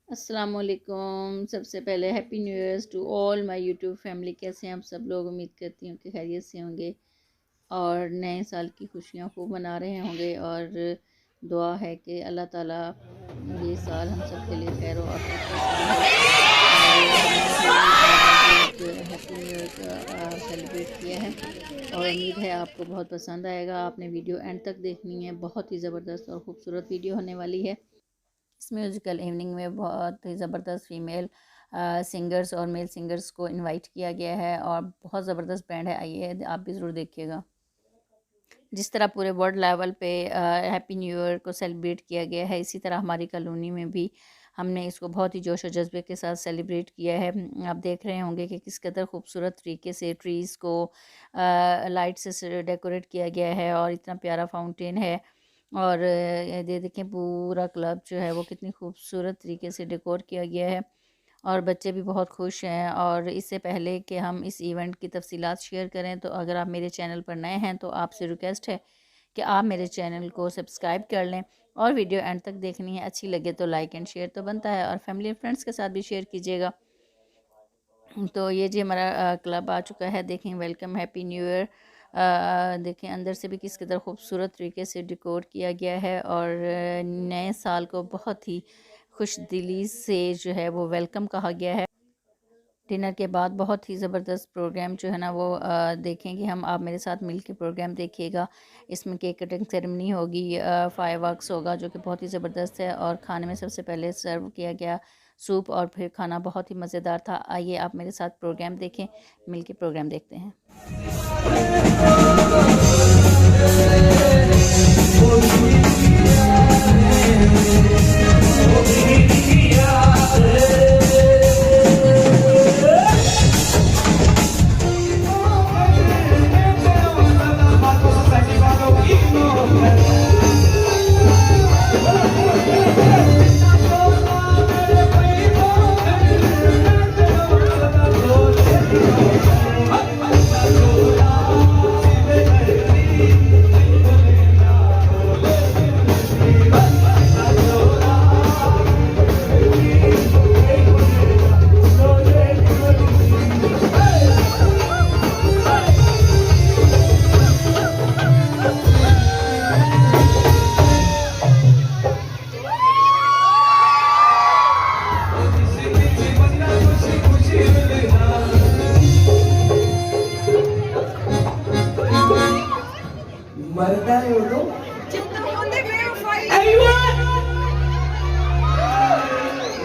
अस्सलामुअलैकुम। सबसे पहले happy new years to all my YouTube family. कैसे हैं आप सब लोग? उम्मीद करती हूँ कि खैरियत से होंगे और नए साल की खुशियाँ खूब मना रहे होंगे। और दुआ है कि अल्लाह ताला ये साल हम सब के लिए खैर और आफियत का साल हो। और हमने भी आज एक हैप्पी न्यू ईयर का सेलिब्रेट किया है और उम्मीद है आपको बहुत पसंद आएगा। आपने वीडियो एंड तक देखनी है, बहुत ही ज़बरदस्त और ख़ूबसूरत वीडियो होने वाली है। इस म्यूज़िकल इवनिंग में बहुत ही ज़बरदस्त फीमेल सिंगर्स और मेल सिंगर्स को इनवाइट किया गया है और बहुत ज़बरदस्त बैंड है। आइए आप भी ज़रूर देखिएगा। जिस तरह पूरे वर्ल्ड लेवल पे हैप्पी न्यू ईयर को सेलिब्रेट किया गया है, इसी तरह हमारी कॉलोनी में भी हमने इसको बहुत ही जोश और जज्बे के साथ सेलिब्रेट किया है। आप देख रहे होंगे कि किस कदर खूबसूरत तरीके से ट्रीज़ को लाइट से डेकोरेट किया गया है और इतना प्यारा फाउंटेन है। और ये देखें पूरा क्लब जो है वो कितनी खूबसूरत तरीके से डेकोर किया गया है और बच्चे भी बहुत खुश हैं। और इससे पहले कि हम इस इवेंट की तफसीलात शेयर करें, तो अगर आप मेरे चैनल पर नए हैं तो आपसे रिक्वेस्ट है कि आप मेरे चैनल को सब्सक्राइब कर लें और वीडियो एंड तक देखनी है। अच्छी लगे तो लाइक एंड शेयर तो बनता है और फैमिली एंड फ्रेंड्स के साथ भी शेयर कीजिएगा। तो ये जी हमारा क्लब आ चुका है। देखें, वेलकम हैप्पी न्यू ईयर। देखें अंदर से भी किस कदर खूबसूरत तरीके से डेकोर किया गया है और नए साल को बहुत ही खुश दिली से जो है वो वेलकम कहा गया है। डिनर के बाद बहुत ही ज़बरदस्त प्रोग्राम जो है ना वो देखेंगे हम। आप मेरे साथ मिल के प्रोग्राम देखिएगा। इसमें केक कटिंग सेरेमनी होगी, फायरवर्क्स होगा जो कि बहुत ही ज़बरदस्त है। और खाने में सबसे पहले सर्व किया गया सूप और फिर खाना बहुत ही मज़ेदार था। आइए आप मेरे साथ प्रोग्राम देखें, मिल के प्रोग्राम देखते हैं।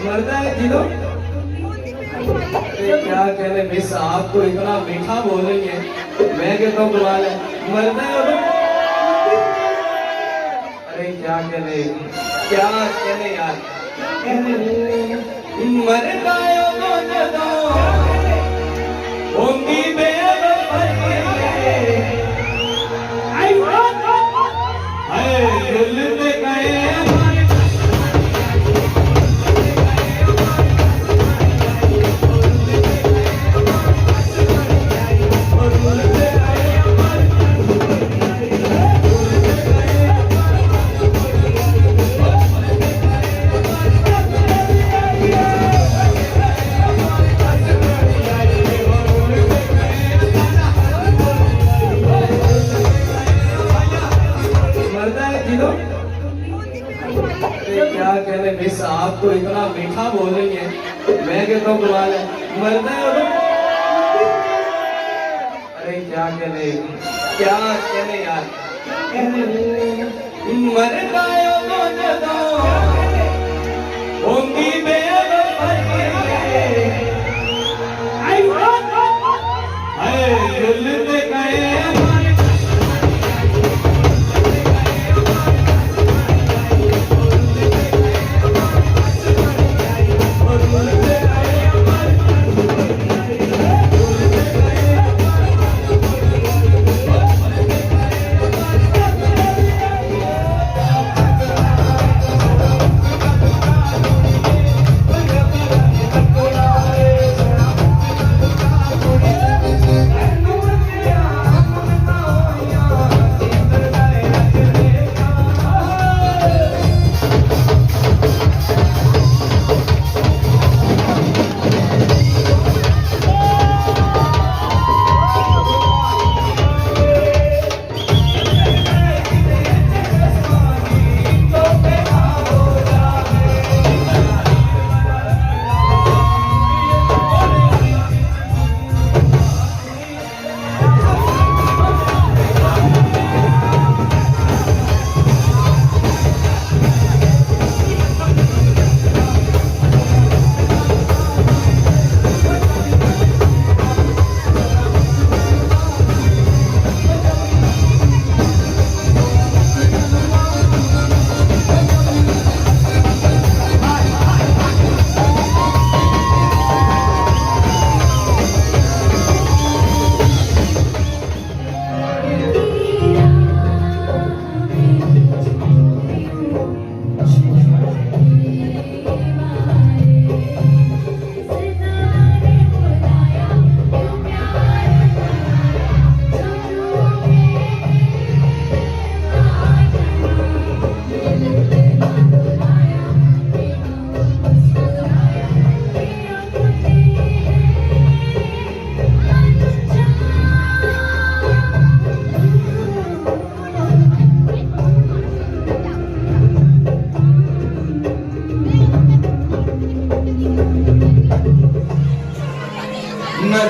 मरदा है जिलो क्या कहने मिस आपको इतना मीठा बोल रही है, मैं कहता हूँ कमाल है। मरदा है अरे क्या कहने यार मरदा होंगी क्या कहने मिस आपको इतना मीठा बोल रही है, मैं कहता हूँ कमाल है। मरदा है अरे क्या कहने यार मरदा होंगी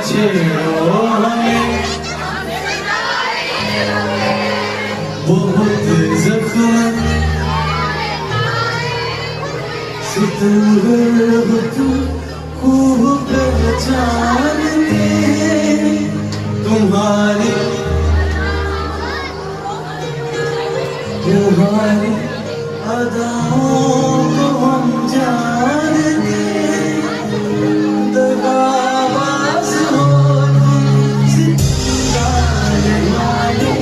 छेड़ो हमें बहुत जख्म खूब पहचानते तुम्हारी अदाओं को हम जानते दगाबाज हो तुम सितारे वाले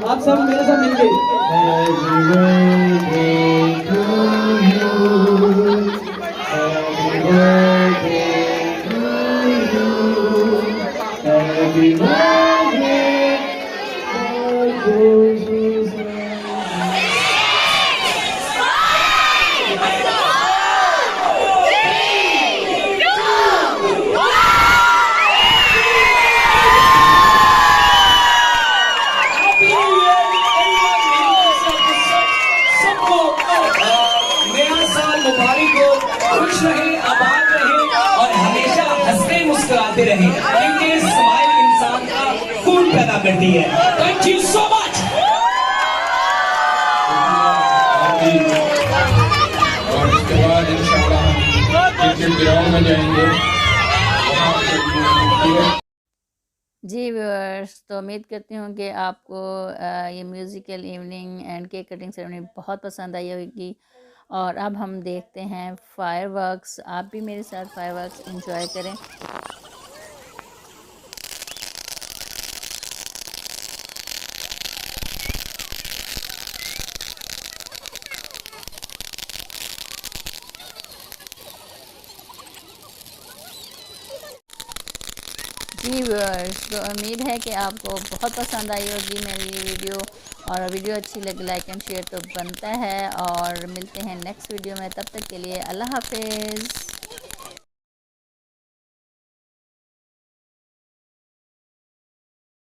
आप सब मेरे साथ मिलके खुश रहे, आबाद रहे और हमेशा हंसते मुस्कुराते रहे, क्योंकि स्माइल इंसान का खून पैदा करती है। Thank you so much. और इसके बाद इंशाल्लाह क्रिकेट ग्राउंड में जाएंगे। जी व्यूअर्स, तो उम्मीद करती हूँ कि आपको ये musical evening and cake cutting ceremony बहुत पसंद आई होगी। और अब हम देखते हैं फायरवर्क्स। आप भी मेरे साथ फायरवर्क्स एंजॉय करें। जी व्यूअर्स, तो उम्मीद है कि आपको बहुत पसंद आई होगी मेरी ये वीडियो। और वीडियो अच्छी लगे लाइक एंड शेयर तो बनता है। और मिलते हैं नेक्स्ट वीडियो में, तब तक के लिए अल्लाह हाफिज़।